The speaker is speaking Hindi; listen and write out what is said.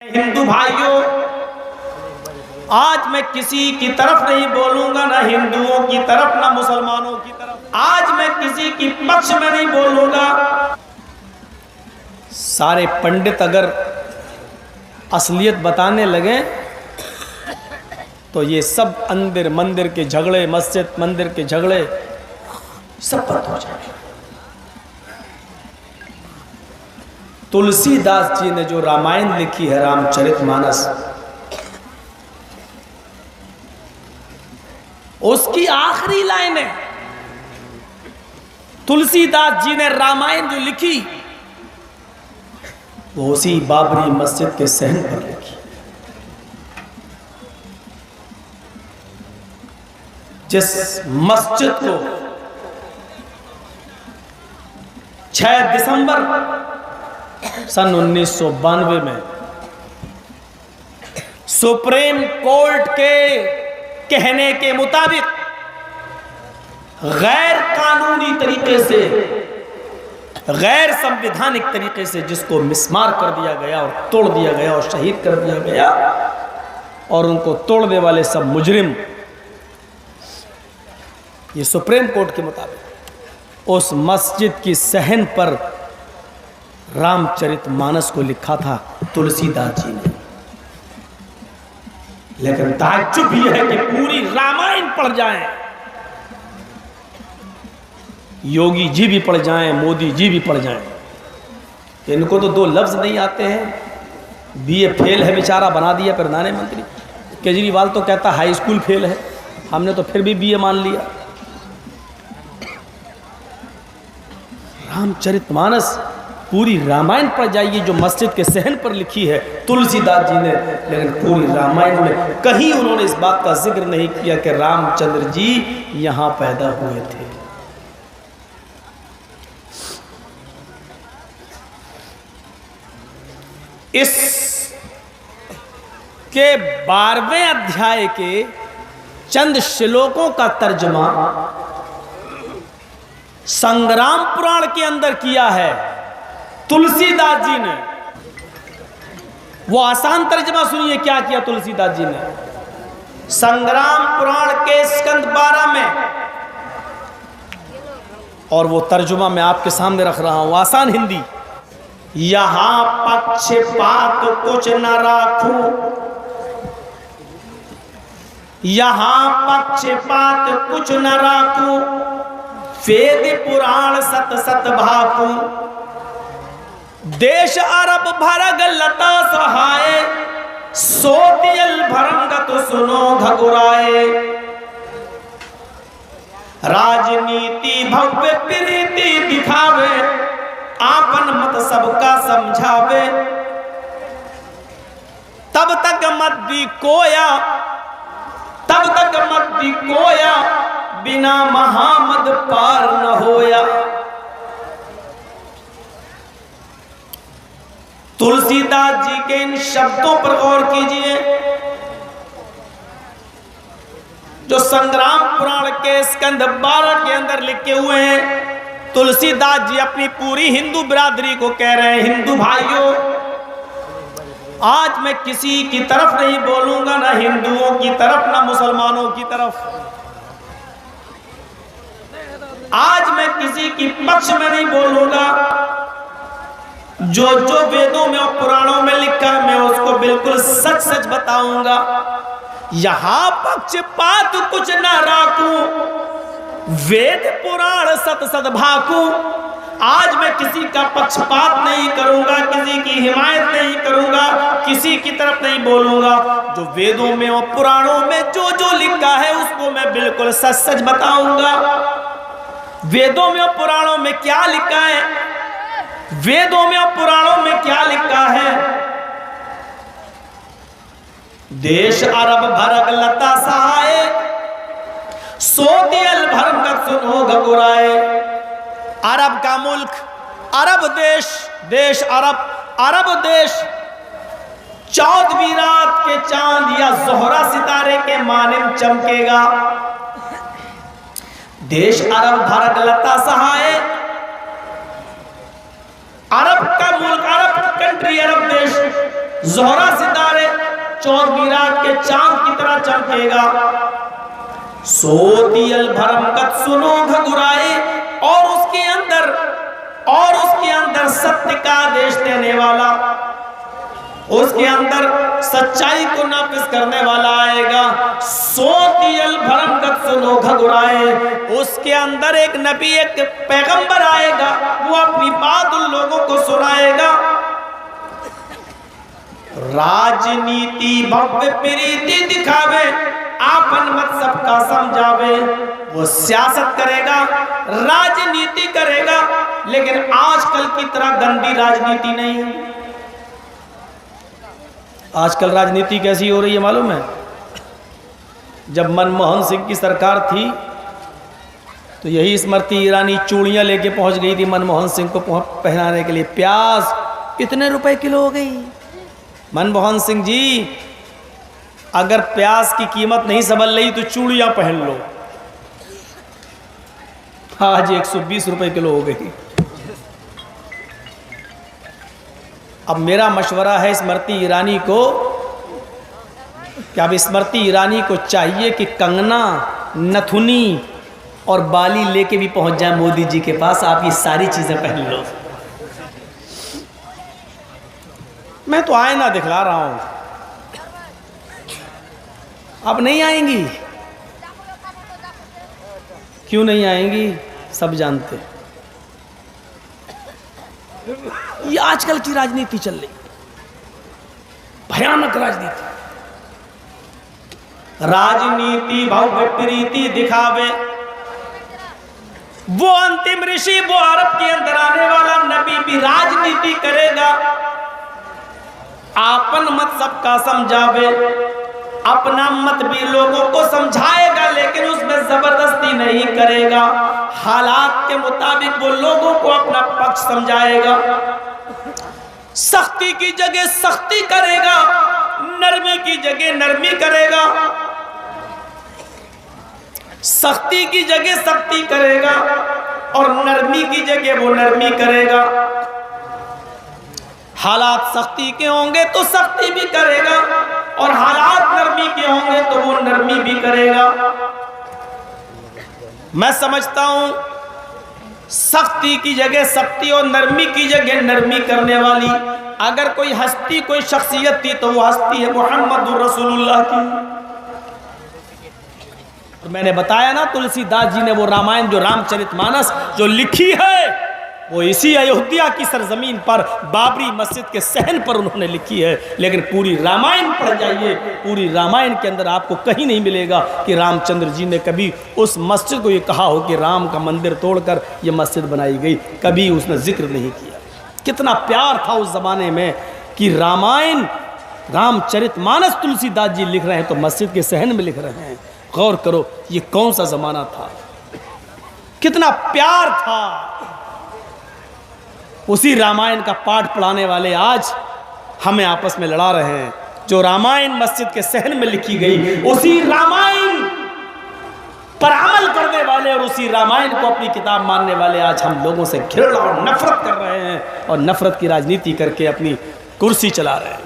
हिंदू भाइयों, आज मैं किसी की तरफ नहीं बोलूंगा, ना हिंदुओं की तरफ ना मुसलमानों की तरफ। आज मैं किसी की पक्ष में नहीं बोलूंगा। सारे पंडित अगर असलियत बताने लगे तो ये सब अंदर मंदिर के झगड़े, मस्जिद मंदिर के झगड़े सब बंद हो जाएंगे। तुलसीदास जी ने जो रामायण लिखी है, रामचरितमानस, उसकी आखिरी लाइन है। तुलसीदास जी ने रामायण जो लिखी वो उसी बाबरी मस्जिद के सहन पर लिखी, जिस मस्जिद को 6 दिसंबर सन 1992 में सुप्रीम कोर्ट के कहने के मुताबिक गैर कानूनी तरीके से, गैर संवैधानिक तरीके से जिसको मिसमार कर दिया गया और तोड़ दिया गया और शहीद कर दिया गया, और उनको तोड़ने वाले सब मुजरिम, ये सुप्रीम कोर्ट के मुताबिक उस मस्जिद की सहन पर रामचरितमानस को लिखा था तुलसीदास जी ने। लेकिन ताज्जुब यह है कि पूरी रामायण पढ़ जाएं, योगी जी भी पढ़ जाएं, मोदी जी भी पढ़ जाएं, इनको तो 2 लफ्ज नहीं आते हैं। बीए फेल है बेचारा, बना दिया प्रधानमंत्री। केजरीवाल तो कहता हाई स्कूल फेल है, हमने तो फिर भी बीए मान लिया। रामचरितमानस पूरी रामायण पर जाइए जो मस्जिद के सहन पर लिखी है तुलसीदास जी ने, लेकिन पूरी रामायण में कहीं उन्होंने इस बात का जिक्र नहीं किया कि रामचंद्र जी यहां पैदा हुए थे। इस के 12वें अध्याय के चंद श्लोकों का तर्जुमा संग्राम पुराण के अंदर किया है तुलसीदास जी ने। वो आसान तर्जुमा सुनिए क्या किया तुलसीदास जी ने। संग्राम पुराण के स्कंद 12 में, और वो तर्जुमा मैं आपके सामने रख रहा हूं, आसान हिंदी। यहां पक्षपात कुछ न राखूं, यहां पक्षपात कुछ न राखूं, वेद पुराण सत सत भाकूं, देश अरब भरग लता सहाय, सोतियल भरंगत सुनो घगुराए, राजनीति भव्य प्रीति दिखावे, आपन मत सबका समझावे, तब तक मत दी कोया, तब तक मत दी कोया, बिना महामद पार न होया। तुलसीदास जी के इन शब्दों पर गौर कीजिए जो संग्राम पुराण के स्कंद 12 के अंदर लिखे हुए हैं। तुलसीदास जी अपनी पूरी हिंदू बिरादरी को कह रहे हैं, हिंदू भाइयों, आज मैं किसी की तरफ नहीं बोलूंगा, ना हिंदुओं की तरफ ना मुसलमानों की तरफ। आज मैं किसी की पक्ष में नहीं बोलूंगा। जो जो वेदों में और पुराणों में लिखा है मैं उसको बिल्कुल सच सच बताऊंगा। यहां पक्षपात कुछ न राखूं, वेद पुराण सत सत भाकूं। आज मैं किसी का पक्षपात नहीं करूंगा, किसी की हिमायत नहीं करूंगा, किसी की तरफ नहीं बोलूंगा। जो वेदों में और पुराणों में जो जो लिखा है उसको मैं बिल्कुल सच सच बताऊंगा। वेदों में और पुराणों में क्या लिखा है, वेदों में और पुराणों में क्या लिखा है। देश अरब भरग लता सहाय, सोतियल भरंगत सुनो घगुराए। अरब का मुल्क, अरब देश, देश अरब, अरब देश 14वीं रात के चांद या जोहरा सितारे के मानिंद चमकेगा। देश अरब भरग लता सहाय, अरब का मुल्क, अरब कंट्री, अरब देश ज़ोहरा सितारे चौमीरात के चांद की तरह चमकेगा। सोती अल भरमगत सुनो घुराए, और उसके अंदर सत्य का आदेश देने वाला, उसके अंदर सच्चाई को नाफिज करने वाला आएगा। सोती अल भरमगत सुनो घुराए, उसके अंदर एक नबी, एक पैगंबर आएगा, वो अपनी बात उन लोगों को सुनाएगा। राजनीति भव्य प्रीति दिखावे, आपन मत सबका समझावे। वो सियासत करेगा, राजनीति करेगा, लेकिन आजकल की तरह गंदी राजनीति नहीं है। आजकल राजनीति कैसी हो रही है मालूम है? जब मनमोहन सिंह की सरकार थी तो यही स्मृति ईरानी चूड़ियां लेके पहुंच गई थी मनमोहन सिंह को पहनाने के लिए। प्याज इतने रुपए किलो हो गई। मनमोहन सिंह जी, अगर प्याज की कीमत नहीं संभल रही तो चूड़ियां पहन लो। आज 120 रुपए किलो हो गई। अब मेरा मशवरा है स्मृति ईरानी को कि अब स्मृति ईरानी को चाहिए कि कंगना, नथुनी और बाली लेके भी पहुंच जाए मोदी जी के पास। आप ये सारी चीजें पहन लो। मैं तो आईना दिखला रहा हूं, अब नहीं आएंगी। क्यों नहीं आएंगी? सब जानते। ये आजकल की राजनीति चल रही, भयानक राजनीति। राजनीति भव्य प्रीति दिखावे, वो अंतिम ऋषि, वो अरब के अंदर आने वाला नबी भी राजनीति करेगा। आपन मत सबका समझावे, अपना मत भी लोगों को समझाएगा, लेकिन उसमें जबरदस्ती नहीं करेगा। हालात के मुताबिक वो लोगों को अपना पक्ष समझाएगा। सख्ती की जगह सख्ती करेगा, नरमी की जगह नरमी करेगा। सख्ती की जगह सख्ती करेगा और नरमी की जगह वो नरमी करेगा। हालात सख्ती के होंगे तो सख्ती भी करेगा, और हालात नरमी के होंगे तो वो नरमी भी करेगा। मैं समझता हूं सख्ती की जगह सख्ती और नरमी की जगह नरमी करने वाली अगर कोई हस्ती, कोई शख्सियत थी तो वो हस्ती है मोहम्मद रसूलुल्लाह की। और मैंने बताया ना, तुलसीदास जी ने वो रामायण, जो रामचरितमानस जो लिखी है, वो इसी अयोध्या की सरजमीन पर बाबरी मस्जिद के सहन पर उन्होंने लिखी है। लेकिन पूरी रामायण पढ़ जाइए, पूरी रामायण के अंदर आपको कहीं नहीं मिलेगा कि रामचंद्र जी ने कभी उस मस्जिद को ये कहा हो कि राम का मंदिर तोड़कर ये मस्जिद बनाई गई। कभी उसने जिक्र नहीं किया। कितना प्यार था उस जमाने में कि रामायण, रामचरितमानस तुलसीदास जी लिख रहे हैं तो मस्जिद के सहन में लिख रहे हैं। गौर करो, ये कौन सा जमाना था, कितना प्यार था। उसी रामायण का पाठ पढ़ाने वाले आज हमें आपस में लड़ा रहे हैं। जो रामायण मस्जिद के सहन में लिखी गई, उसी रामायण पर अमल करने वाले और उसी रामायण को अपनी किताब मानने वाले आज हम लोगों से घृणा और नफरत कर रहे हैं, और नफरत की राजनीति करके अपनी कुर्सी चला रहे हैं।